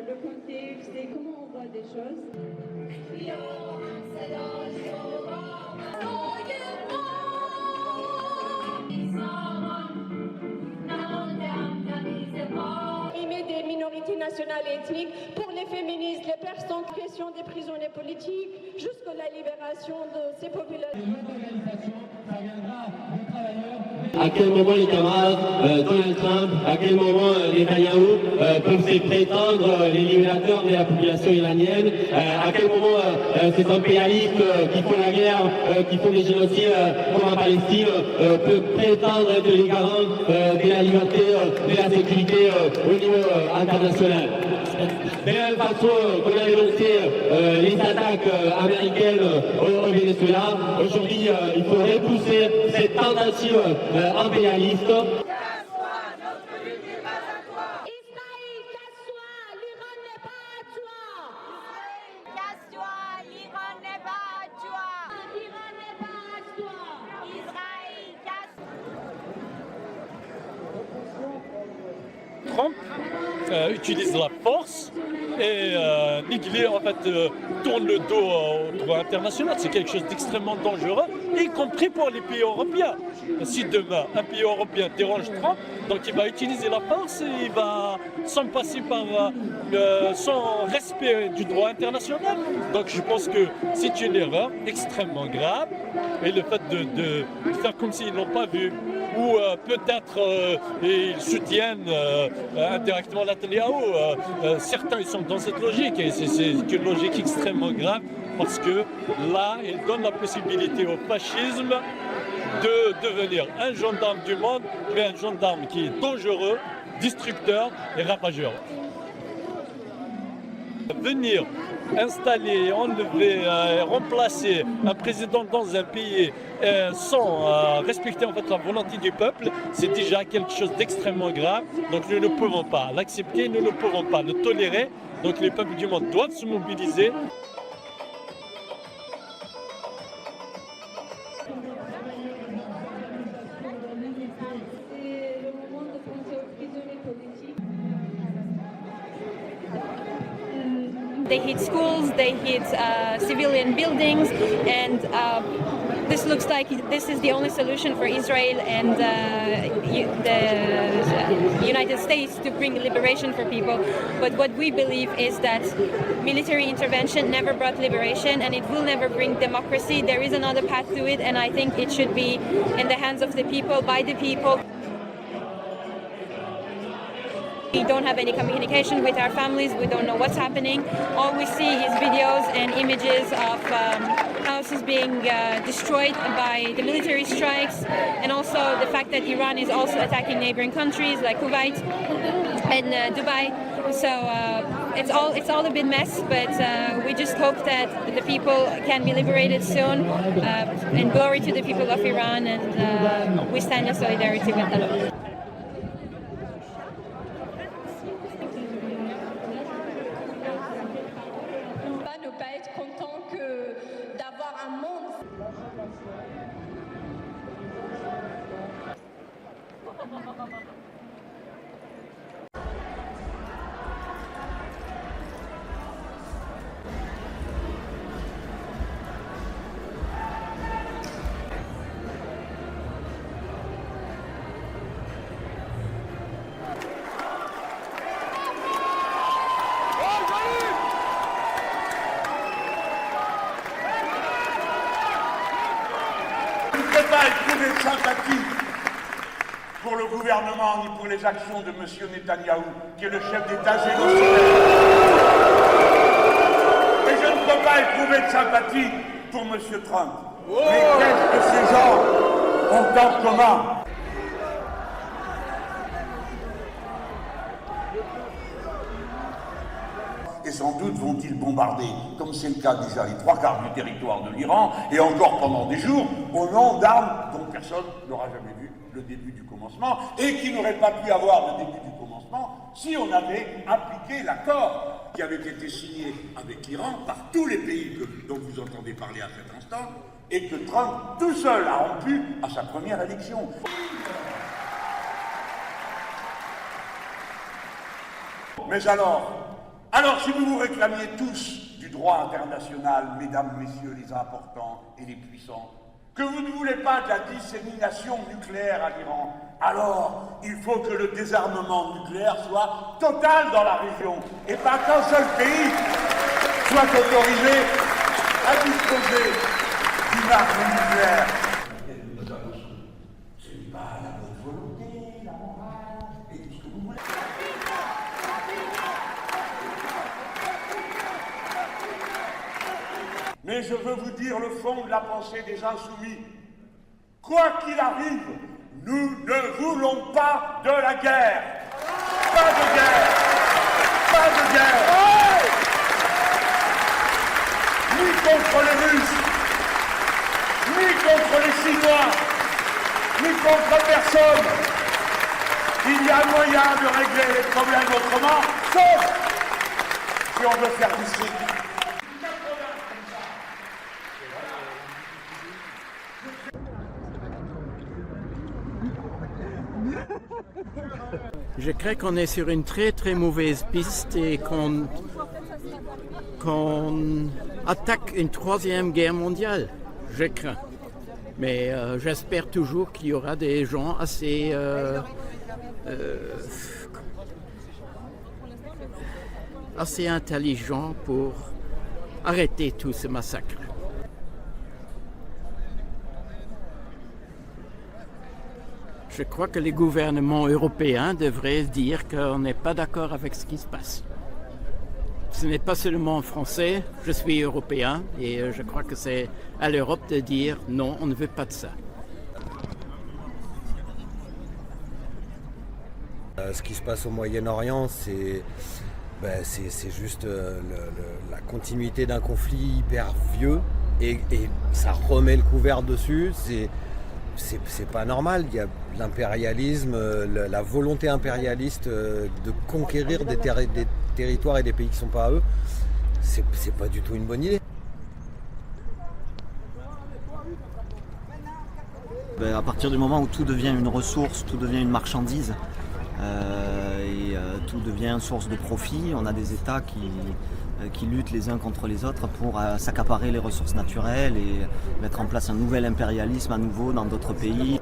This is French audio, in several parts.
le contexte et comment on voit des choses. Des minorités nationales et ethniques, pour les féministes, les personnes, question des prisonniers politiques, jusqu'à la libération de ces populations. À quel moment les camarades Donald Trump, à quel moment Netanyahou peuvent se prétendre les libérateurs de la population iranienne, à quel moment ces impérialistes qui font la guerre, qui font des génocides comme en Palestine, peuvent prétendre être les garants de la liberté, de la sécurité au niveau international. De la même façon qu'on a dénoncé les attaques américaines au Venezuela, aujourd'hui il faut repousser cette tentative impérialiste. Trump utilise la force et en fait, tourne le dos au droit international. C'est quelque chose d'extrêmement dangereux, y compris pour les pays européens. Si demain un pays européen dérange Trump, donc il va utiliser la force et il va sans passer par son respect du droit international. Donc je pense que c'est une erreur extrêmement grave et le fait de faire comme s'ils n'ont pas vu ou peut-être ils soutiennent indirectement Netanyahou. Certains ils sont dans cette logique et c'est une logique extrêmement grave parce que là, ils donnent la possibilité au fascisme de devenir un gendarme du monde, mais un gendarme qui est dangereux, destructeur et ravageur. Venir installer, enlever, remplacer un président dans un pays sans respecter en fait la volonté du peuple, c'est déjà quelque chose d'extrêmement grave. Donc nous ne pouvons pas l'accepter, nous ne pouvons pas le tolérer. Donc les peuples du monde doivent se mobiliser. They hit schools, they hit civilian buildings, and this looks like this is the only solution for Israel and the United States to bring liberation for people. But what we believe is that military intervention never brought liberation and it will never bring democracy. There is another path to it, and I think it should be in the hands of the people, by the people. We don't have any communication with our families, we don't know what's happening. All we see is videos and images of houses being destroyed by the military strikes, and also the fact that Iran is also attacking neighboring countries like Kuwait and Dubai. So it's all a bit mess, but we just hope that the people can be liberated soon, and glory to the people of Iran, and we stand in solidarity with them. Pas éprouver de sympathie pour le gouvernement ni pour les actions de M. Netanyahou, qui est le chef d'État génocidaire. Et je ne peux pas éprouver de sympathie pour M. Trump. Mais qu'est-ce que ces gens ont en commun? Et sans doute vont-ils bombarder, comme c'est le cas déjà, les 3/4 du territoire de l'Iran, et encore pendant des jours, au nom d'armes dont personne n'aura jamais vu le début du commencement, et qui n'auraient pas pu avoir le début du commencement si on avait appliqué l'accord qui avait été signé avec l'Iran par tous les pays dont vous entendez parler à cet instant, et que Trump tout seul a rompu à sa première élection. Mais alors, Alors si vous vous réclamiez tous du droit international, mesdames, messieurs les importants et les puissants, que vous ne voulez pas de la dissémination nucléaire à l'Iran, alors il faut que le désarmement nucléaire soit total dans la région et pas qu'un seul pays soit autorisé à disposer d'une arme nucléaire. Ce n'est pas la bonne volonté, la morale et tout ce que vous voulez. Mais je veux vous dire le fond de la pensée des insoumis. Quoi qu'il arrive, nous ne voulons pas de la guerre. Pas de guerre. Pas de guerre. Ni contre les Russes, ni contre les Chinois, ni contre personne. Il y a moyen de régler les problèmes autrement, sauf si on veut faire du fric. Je crois qu'on est sur une très très mauvaise piste et qu'on attaque une troisième guerre mondiale, je crains. Mais j'espère toujours qu'il y aura des gens assez intelligents pour arrêter tout ce massacre. Je crois que les gouvernements européens devraient dire qu'on n'est pas d'accord avec ce qui se passe. Ce n'est pas seulement français, je suis européen et je crois que c'est à l'Europe de dire non, on ne veut pas de ça. Ce qui se passe au Moyen-Orient, c'est juste la continuité d'un conflit hyper vieux et ça remet le couvert dessus. C'est pas normal, il y a l'impérialisme, la volonté impérialiste de conquérir des territoires et des pays qui ne sont pas à eux. C'est pas du tout une bonne idée. À partir du moment où tout devient une ressource, tout devient une marchandise, tout devient une source de profit, on a des États qui luttent les uns contre les autres pour s'accaparer les ressources naturelles et mettre en place un nouvel impérialisme à nouveau dans d'autres pays.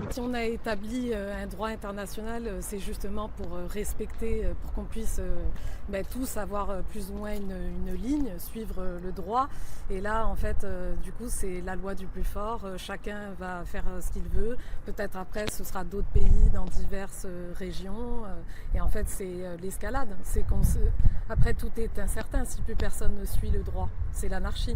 Si on a établi un droit international, c'est justement pour respecter, pour qu'on puisse tous avoir plus ou moins une ligne, suivre le droit. Et là, en fait, du coup, c'est la loi du plus fort. Chacun va faire ce qu'il veut. Peut-être après, ce sera d'autres pays dans diverses régions. Et en fait, c'est l'escalade. Après, tout est incertain si plus personne ne suit le droit. C'est l'anarchie.